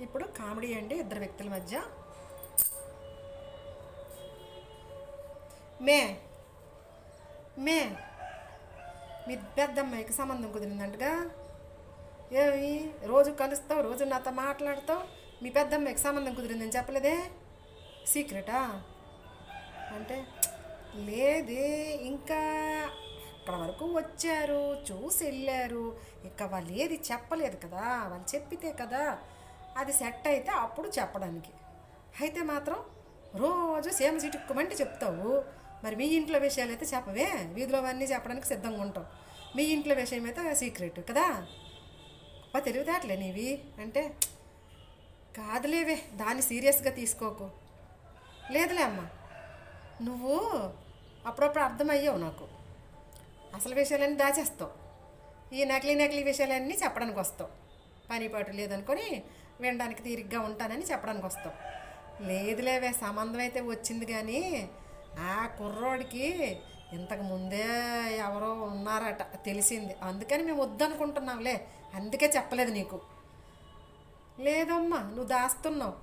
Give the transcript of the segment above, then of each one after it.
ఇప్పుడు కామెడీ అండి ఇద్దరు వ్యక్తుల మధ్య. మే మే మీ పెద్దమ్మాయికి సంబంధం కుదిరిందంటగా. ఏమి రోజు కలుస్తావు, రోజు నాతో మాట్లాడతావు, మీ పెద్దమ్మాయికి సంబంధం కుదిరిందని చెప్పలేదే? సీక్రెటా అంటే లేదే, ఇంకా అక్కడ వరకు వచ్చారు, చూసి వెళ్ళారు, ఇంకా వాళ్ళు ఏది చెప్పలేదు కదా, వాళ్ళు చెప్పితే కదా అది సెట్ అయితే అప్పుడు చెప్పడానికి. అయితే మాత్రం రోజు సేమ చిటుక్కుమంటే చెప్తావు. మరి మీ ఇంట్లో విషయాలు అయితే చెప్పవే, వీధిలో అవన్నీ చెప్పడానికి సిద్ధంగా ఉంటావు. మీ ఇంట్లో విషయం అయితే సీక్రెట్ కదా. తెలివితేటలే నీవి అంటే. కాదులేవే, దాన్ని సీరియస్గా తీసుకోకు. లేదులే అమ్మ, నువ్వు అప్పుడప్పుడు అర్థమయ్యావు నాకు. అసలు విషయాలన్నీ దాచేస్తావు, ఈ నకిలీ నకిలీ విషయాలన్నీ చెప్పడానికి వస్తావు. పని పాటు లేదనుకొని వినడానికి తీరిగ్గా ఉంటానని చెప్పడానికి వస్తావు. లేదులేవే, సంబంధం అయితే వచ్చింది కానీ ఆ కుర్రోడికి ఇంతకు ముందే ఎవరో ఉన్నారట తెలిసింది, అందుకని మేము వద్దనుకుంటున్నాంలే, అందుకే చెప్పలేదు నీకు. లేదమ్మా, నువ్వు దాస్తున్నావు,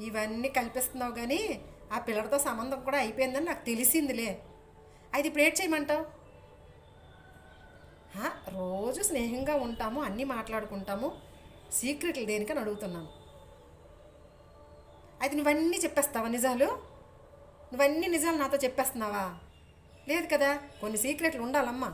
ఇవన్నీ కల్పిస్తున్నావు. కానీ ఆ పిల్లడితో సంబంధం కూడా అయిపోయిందని నాకు తెలిసిందిలే. అది ఇప్పుడు ఏడ్ చేయమంటావు? రోజు స్నేహంగా ఉంటాము, అన్నీ మాట్లాడుకుంటాము, సీక్రెట్లు దేనికని అడుగుతున్నాను. అయితే నువ్వన్నీ చెప్పేస్తావా నిజాలు? నువ్వన్నీ నిజాలు నాతో చెప్పేస్తున్నావా? లేదు కదా, కొన్ని సీక్రెట్లు ఉండాలమ్మా.